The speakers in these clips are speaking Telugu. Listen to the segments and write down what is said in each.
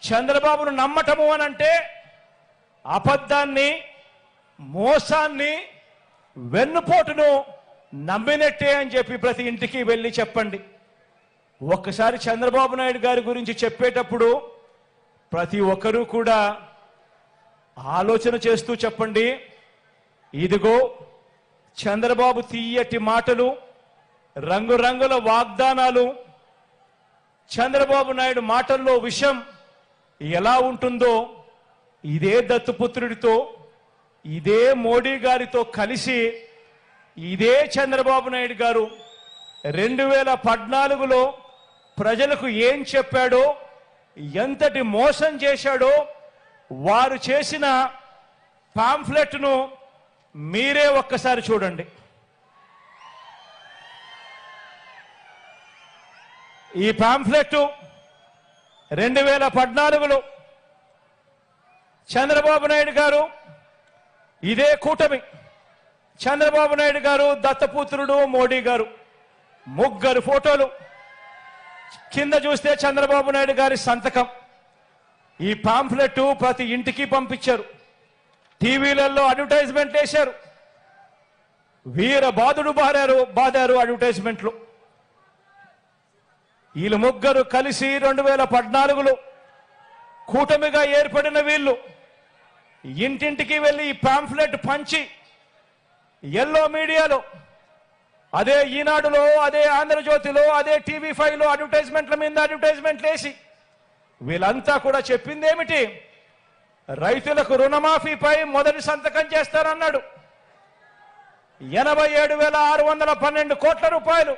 చంద్రబాబును నమ్మటము అని అంటే అబద్ధాన్ని, మోసాన్ని, వెన్నుపోటును నమ్మినట్టే అని చెప్పి ప్రతి ఇంటికి వెళ్ళి చెప్పండి. ఒక్కసారి చంద్రబాబు నాయుడు గారి గురించి చెప్పేటప్పుడు ప్రతి ఒక్కరూ కూడా ఆలోచన చేస్తూ చెప్పండి. ఇదిగో చంద్రబాబు తీయటి మాటలు, రంగురంగుల వాగ్దానాలు, చంద్రబాబు నాయుడు మాటల్లో విషయం ఎలా ఉంటుందో ఇదే దత్తుపుత్రుడితో, ఇదే మోడీ గారితో కలిసి ఇదే చంద్రబాబు నాయుడు గారు 2014లో ప్రజలకు ఏం చెప్పాడో, ఎంతటి మోసం చేశాడో వారు చేసిన పాంఫ్లెట్ను మీరే ఒక్కసారి చూడండి. ఈ పాంఫ్లెట్ 2014లో చంద్రబాబు నాయుడు గారు, ఇదే కూటమి, చంద్రబాబు నాయుడు గారు, దత్తపుత్రుడు మోడీ గారు, ముగ్గురు ఫోటోలు, కింద చూస్తే చంద్రబాబు నాయుడు గారి సంతకం. ఈ పాంఫ్లెట్ ప్రతి ఇంటికి పంపించారు, టీవీలలో అడ్వర్టైజ్మెంట్ వేశారు, వీర బాధుడు బాదారు అడ్వర్టైజ్మెంట్లు. వీళ్ళు ముగ్గురు కలిసి 2014లో కూటమిగా ఏర్పడిన వీళ్ళు ఇంటింటికి వెళ్ళి ఈ పాంఫ్లెట్ పంచి ఎల్లో మీడియాలో, అదే ఈనాడులో, అదే ఆంధ్రజ్యోతిలో, అదే TV5లో అడ్వర్టైజ్మెంట్ల మీద అడ్వర్టైజ్మెంట్లు వేసి వీళ్ళంతా కూడా చెప్పింది ఏమిటి? రైతులకు రుణమాఫీపై మొదటి సంతకం చేస్తారన్నాడు. 87,612 కోట్ల రూపాయలు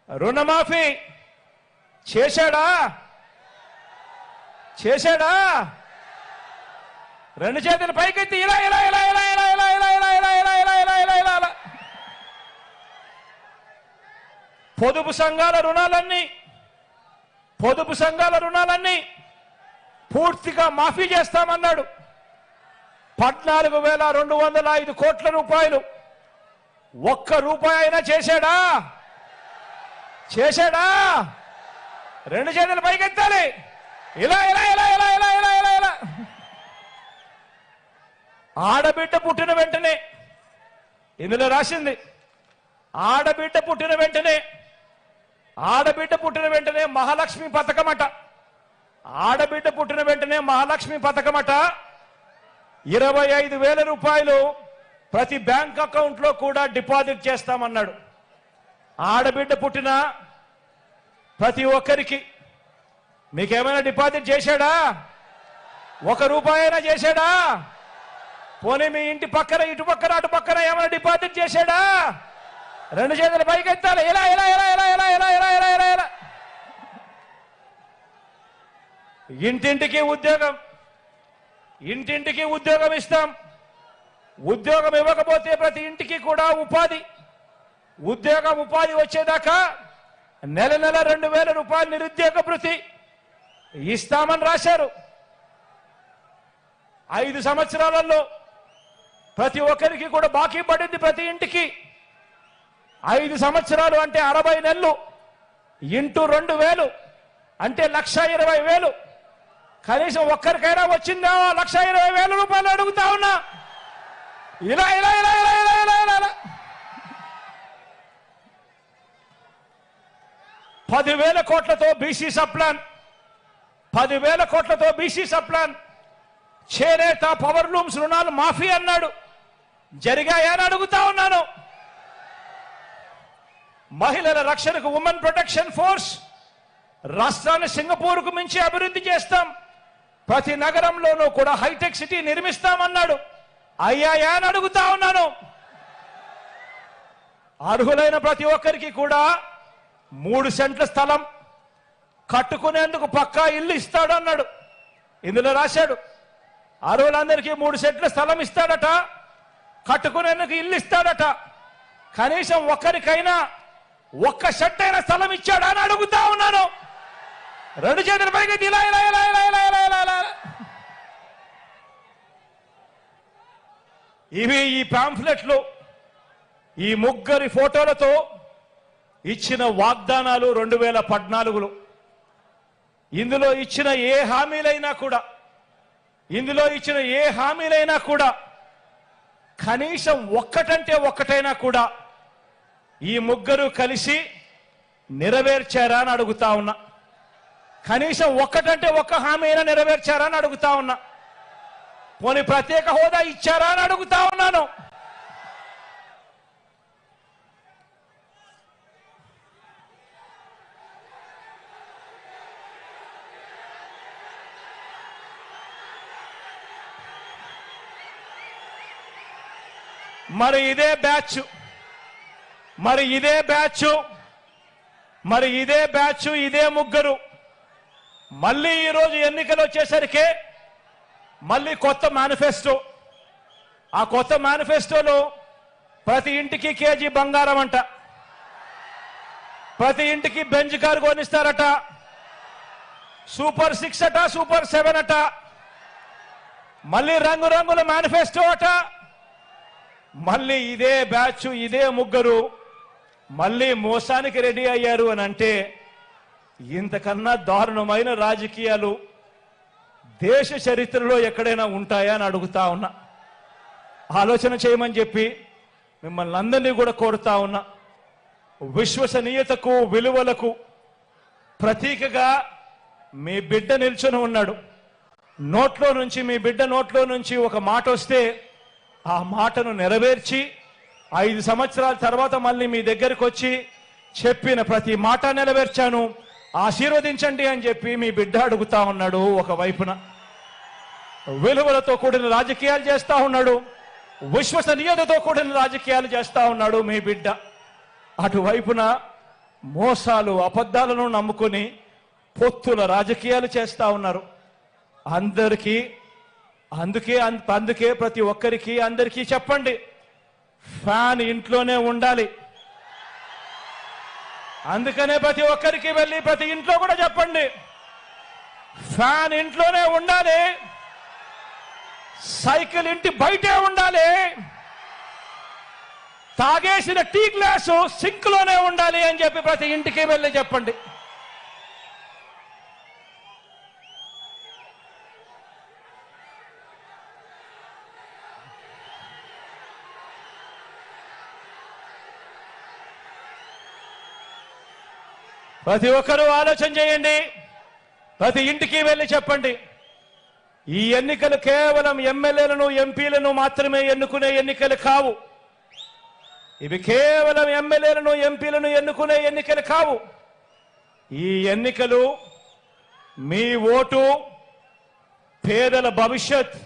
రుణమాఫీ చేశాడా? రెండు చేతులు పైకెత్తి ఇలా ఇలా ఇలా ఇలా ఇలా ఇలా ఇలా ఇలా ఇలా ఇలా ఇలా ఇలా ఇలా ఇలా ఇలా. పొదుపు సంఘాల రుణాలన్నీ పూర్తిగా మాఫీ చేస్తామన్నాడు. 14,205 కోట్ల రూపాయలు. ఒక్క రూపాయి అయినా చేశాడా? రెండు చేతులు పైకెత్తాలి. ఇలా ఇలా ఇలా ఇలా ఇలా ఇలా ఇలా ఇలా. ఆడబిడ్డ పుట్టిన వెంటనే, ఇందులో రాసింది, ఆడబిడ్డ పుట్టిన వెంటనే మహాలక్ష్మి పథకమట. ఆడబిడ్డ పుట్టిన వెంటనే మహాలక్ష్మి పథకమట. 25,000 రూపాయలు ప్రతి బ్యాంక్ అకౌంట్లో కూడా డిపాజిట్ చేస్తామన్నాడు. ఆడబిడ్డ పుట్టిన ప్రతి ఒక్కరికి మీకేమైనా డిపాజిట్ చేశాడా? 1 రూపాయి అయినా చేశాడా? పోనీ మీ ఇంటి పక్కన, ఇటు పక్కన, అటు పక్కన ఏమైనా డిపాజిట్ చేశాడా? రెండు చేతులు పైకెత్తాలి. ఇలా ఇలా ఇలా ఇలా ఇలా ఇలా ఇలా ఇలా ఇలా ఇలా. ఇంటింటికి ఉద్యోగం ఇస్తాం. ఉద్యోగం ఇవ్వకపోతే ప్రతి ఇంటికి కూడా ఉపాధి వచ్చేదాకా నెల 2,000 రూపాయలు నిరుద్యోగ భృతి ఇస్తామని రాశారు. 5 సంవత్సరాలలో ప్రతి ఒక్కరికి కూడా బాకీ పడింది. ప్రతి ఇంటికి 5 సంవత్సరాలు అంటే 60 నెలలు ఇంటూ 2,000 అంటే 1,20,000. కనీసం ఒక్కరికైనా వచ్చిందా 1,20,000 రూపాయలు అడుగుతా ఉన్నా. ఇలా ఇలా ఇలా ఇలా ఇలా ఇలా ఇలా 10,000 కోట్లతో బీసీ సప్లాన్, చేనేత, పవర్ లూమ్స్ రుణాలు మాఫీ అన్నాడు. జరిగాయని అడుగుతా ఉన్నాను. మహిళల రక్షణకు ఉమెన్ ప్రొటెక్షన్ ఫోర్స్, రాష్ట్రాన్ని సింగపూర్కు మించి అభివృద్ధి చేస్తాం, ప్రతి నగరంలోనూ కూడా హైటెక్ సిటీ నిర్మిస్తామన్నాడు. అయ్యాయా అని అడుగుతా ఉన్నాను. అర్హులైన ప్రతి ఒక్కరికి కూడా 3 సెంట్ల స్థలం కట్టుకునేందుకు పక్కా ఇల్లు ఇస్తాడు అన్నాడు. ఇందులో రాశాడు, అర్హులందరికీ 3 సెంట్ల స్థలం ఇస్తాడట, కట్టుకునేందుకు ఇల్లు ఇస్తాడట. కనీసం ఒక్కరికైనా 1 సెంట్ అయిన స్థలం ఇచ్చాడా అని అడుగుతా ఉన్నాను. రెండు చేతుల పైకి ఇలా ఇలా ఇలా ఇలా ఇలా ఇలా ఇలా ఇలా. ఇవి ఈ పాంఫ్లెట్లు, ఈ ముగ్గురి ఫోటోలతో ఇచ్చిన వాగ్దానాలు 2014లో. ఇందులో ఇచ్చిన ఏ హామీలైనా కూడా కనీసం ఒక్కటంటే ఒక్కటైనా కూడా ఈ ముగ్గురు కలిసి నెరవేర్చారా అని అడుగుతా ఉన్నా. కనీసం ఒక్కటంటే ఒక్క హామీ అయినా నెరవేర్చారా అని అడుగుతా ఉన్నా. పోనీ ప్రత్యేక హోదా ఇచ్చారా అని అడుగుతా ఉన్నాను. మరి ఇదే బ్యాచ్ ఇదే ముగ్గురు మళ్ళీ ఈరోజు ఎన్నికలు వచ్చేసరికి మళ్ళీ కొత్త మేనిఫెస్టో. ఆ కొత్త మేనిఫెస్టోలో ప్రతి ఇంటికి కేజీ బంగారం అంట, ప్రతి ఇంటికి బెంజ్ కారు కొనిస్తారట, సూపర్ 6 అట, సూపర్ 7 అట, మళ్ళీ రంగురంగుల మేనిఫెస్టో అట. మళ్ళీ ఇదే బ్యాచ్ ఇదే ముగ్గురు మళ్ళీ మోసానికి రెడీ అయ్యారు అని అంటే ఇంతకన్నా దారుణమైన రాజకీయాలు దేశ చరిత్రలో ఎక్కడైనా ఉంటాయా అని అడుగుతా ఉన్నా. ఆలోచన చేయమని చెప్పి మిమ్మల్ని అందరినీ కూడా కోరుతా ఉన్నా. విశ్వసనీయతకు విలువలకు ప్రతీకగా మీ బిడ్డ నిల్చొని ఉన్నాడు. మీ బిడ్డ నోట్లో నుంచి ఒక మాట వస్తే ఆ మాటను నెరవేర్చి 5 సంవత్సరాల తర్వాత మళ్ళీ మీ దగ్గరికి వచ్చి చెప్పిన ప్రతి మాట నెరవేర్చాను, ఆశీర్వదించండి అని చెప్పి మీ బిడ్డ అడుగుతా ఉన్నాడు. ఒకవైపున విలువలతో కూడిన రాజకీయాలు చేస్తా ఉన్నాడు, విశ్వసనీయతతో కూడిన రాజకీయాలు చేస్తా ఉన్నాడు మీ బిడ్డ. అటువైపున మోసాలు అబద్ధాలను నమ్ముకొని పొత్తుల రాజకీయాలు చేస్తా ఉన్నారు. అందుకే ప్రతి ఒక్కరికి అందరికీ చెప్పండి, ఫ్యాన్ ఇంట్లోనే ఉండాలి. అందుకనే ప్రతి ఒక్కరికి వెళ్ళి ప్రతి ఇంట్లో కూడా చెప్పండి, ఫ్యాన్ ఇంట్లోనే ఉండాలి, సైకిల్ ఇంటి బయటే ఉండాలి, తాగేసిన టీ గ్లాసు సింక్ లోనే ఉండాలి అని చెప్పి ప్రతి ఇంటికి వెళ్ళి చెప్పండి. ప్రతి ఒక్కరూ ఆలోచన చేయండి, ప్రతి ఇంటికి వెళ్ళి చెప్పండి. ఈ ఎన్నికలు కేవలం ఎమ్మెల్యేలను ఎంపీలను మాత్రమే ఎన్నుకునే ఎన్నికలు కావు. ఇవి కేవలం ఎమ్మెల్యేలను ఎంపీలను ఎన్నుకునే ఎన్నికలు కావు. ఈ ఎన్నికలు మీ ఓటు పేదల భవిష్యత్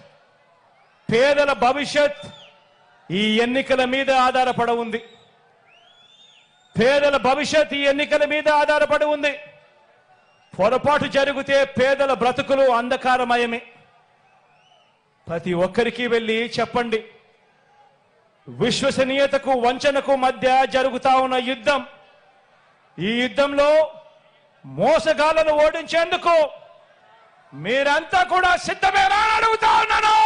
ఈ ఎన్నికల మీద ఆధారపడి ఉంది. పేదల భవిష్యత్ ఈ ఎన్నికల మీద ఆధారపడి ఉంది. పొరపాటు జరిగితే పేదల బ్రతుకులు అంధకారమయమే. ప్రతి ఒక్కరికి వెళ్ళి చెప్పండి, విశ్వసనీయతకు వంచనకు మధ్య జరుగుతా ఉన్న యుద్ధం, ఈ యుద్ధంలో మోసగాళ్లను ఓడించేందుకు మీరంతా కూడా సిద్ధమేనా అని అడుగుతా ఉన్నాను.